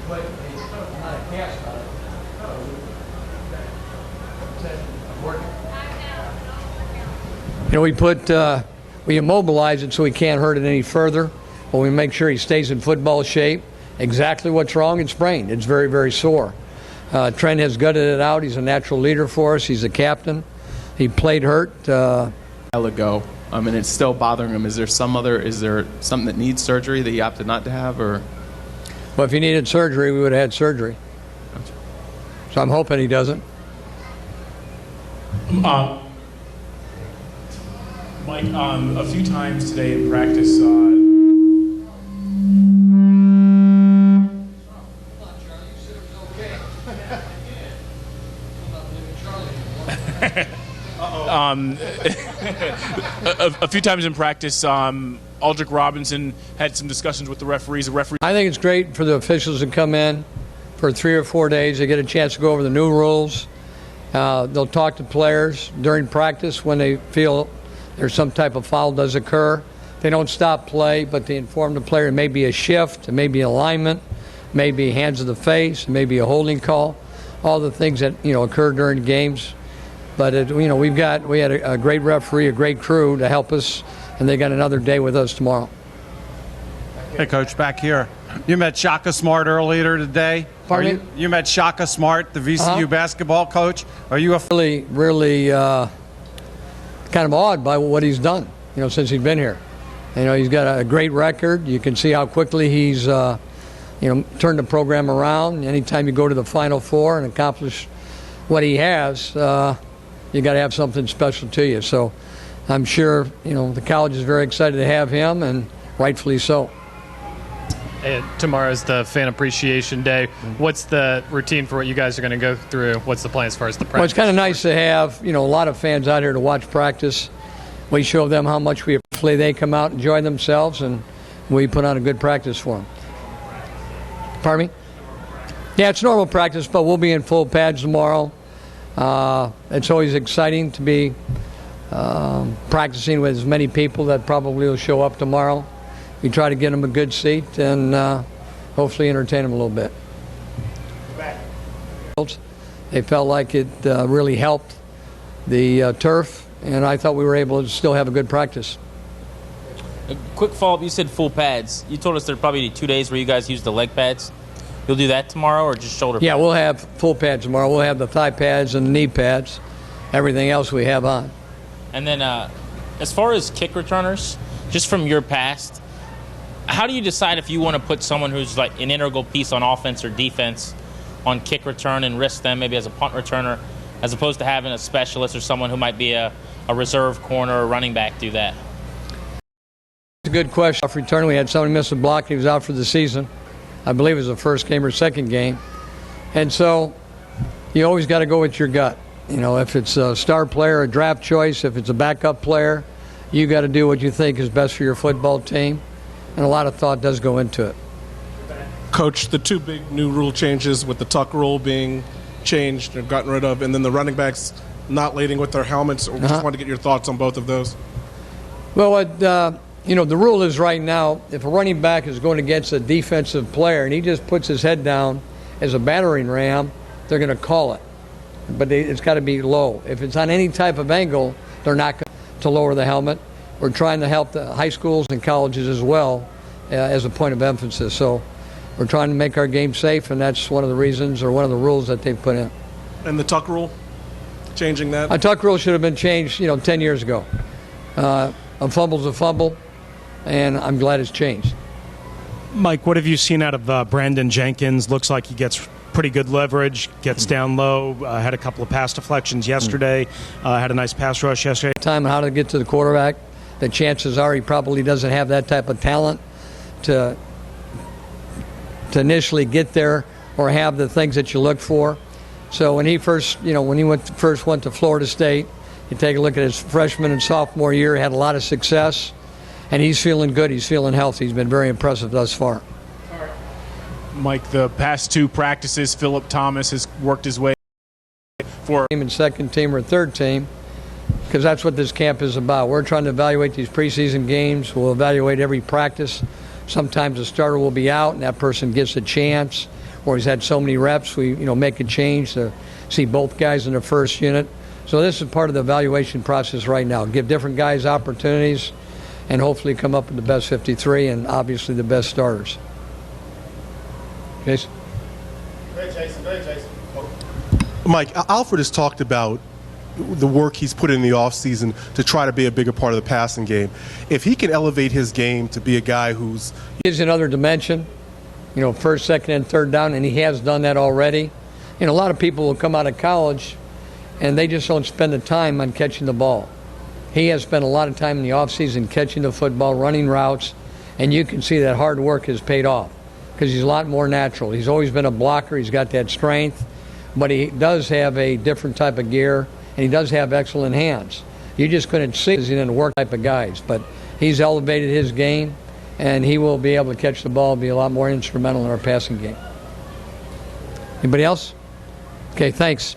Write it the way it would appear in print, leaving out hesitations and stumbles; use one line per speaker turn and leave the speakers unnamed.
put not a cast on it. You know, we immobilize it so he can't hurt it any further, but we make sure he stays in football shape. Exactly what's wrong? It's sprained. It's very, very sore. Trent has gutted it out. He's a natural leader for us. He's a captain. He played hurt.
A while ago, and it's still bothering him. Is there something that needs surgery that he opted not to have, or?
Well, if he needed surgery, we would have had surgery. So I'm hoping he doesn't.
Mike, a few times today in practice, a few times in practice, Aldrick Robinson had some discussions with the referees.
I think it's great for the officials to come in for 3 or 4 days. They get a chance to go over the new rules. They'll talk to players during practice when they feel there's some type of foul does occur. They don't stop play, but they inform the player it may be a shift, it may be alignment, it may be hands to the face, it may be a holding call, all the things that occur during games. But we had a great referee, a great crew to help us, and they got another day with us tomorrow.
Hey, Coach, back here. You met Shaka Smart earlier today.
Pardon me?
You met Shaka Smart, the VCU basketball coach. Are you
really kind of awed by what he's done, since he's been here. He's got a great record. You can see how quickly he's, turned the program around. Anytime you go to the Final Four and accomplish what he has, you got to have something special to you. So I'm sure, the college is very excited to have him, and rightfully so.
Tomorrow's the Fan Appreciation Day. What's the routine for what you guys are going to go through? What's the plan as far as the practice?
Well, it's kind of nice to have, a lot of fans out here to watch practice. We show them how much we appreciate they come out and enjoy themselves, and we put on a good practice for them. Pardon me? Yeah, it's normal practice, but we'll be in full pads tomorrow. It's always exciting to be practicing with as many people that probably will show up tomorrow. We try to get them a good seat and hopefully entertain them a little bit. They felt like it really helped the turf, and I thought we were able to still have a good practice.
A quick follow-up, you said full pads. You told us there are probably 2 days where you guys use the leg pads. You'll do that tomorrow or just shoulder pads?
Yeah, we'll have full pads tomorrow. We'll have the thigh pads and the knee pads, everything else we have on.
And then as far as kick returners, just from your past, how do you decide if you want to put someone who's like an integral piece on offense or defense on kick return and risk them maybe as a punt returner, as opposed to having a specialist or someone who might be a reserve corner or running back do that?
It's a good question. Off return, we had somebody miss a block. He was out for the season. I believe it was the first game or second game. And so you always got to go with your gut. If it's a star player, a draft choice, if it's a backup player, you got to do what you think is best for your football team. And a lot of thought does go into it.
Coach, the 2 big new rule changes with the tuck rule being changed or gotten rid of, and then the running backs not leading with their helmets. Just wanted to get your thoughts on both of those.
Well, the rule is right now, if a running back is going against a defensive player and he just puts his head down as a battering ram, they're going to call it. But it's got to be low. If it's on any type of angle, they're not going to lower the helmet. We're trying to help the high schools and colleges as well as a point of emphasis. So we're trying to make our game safe, and that's one of the reasons or one of the rules that they've put in.
And the tuck rule, changing that?
A tuck rule should have been changed, 10 years ago. A fumble's a fumble, and I'm glad it's changed.
Mike, what have you seen out of Brandon Jenkins? Looks like he gets pretty good leverage, gets down low, had a couple of pass deflections yesterday, had a nice pass rush yesterday.
Time on how to get to the quarterback. The chances are he probably doesn't have that type of talent to initially get there or have the things that you look for. So when he first, went to Florida State, you take a look at his freshman and sophomore year, had a lot of success, and he's feeling good. He's feeling healthy. He's been very impressive thus far.
Mike, the past 2 practices, Philip Thomas has worked his way for
team and second team or third team, because that's what this camp is about. We're trying to evaluate these preseason games. We'll evaluate every practice. Sometimes a starter will be out, and that person gets a chance. where he's had so many reps. We make a change to see both guys in the first unit. So this is part of the evaluation process right now. Give different guys opportunities and hopefully come up with the best 53 and obviously the best starters. Jason?
Mike, Alfred has talked about the work he's put in the offseason to try to be a bigger part of the passing game. If he can elevate his game to be a guy who's...
Gives another dimension, first, second, and third down, and he has done that already. A lot of people will come out of college and they just don't spend the time on catching the ball. He has spent a lot of time in the offseason catching the football, running routes, and you can see that hard work has paid off because he's a lot more natural. He's always been a blocker. He's got that strength, but he does have a different type of gear, and he does have excellent hands. You just couldn't see because he didn't work type of guys, but he's elevated his game, and he will be able to catch the ball and be a lot more instrumental in our passing game. Anybody else? Okay, thanks.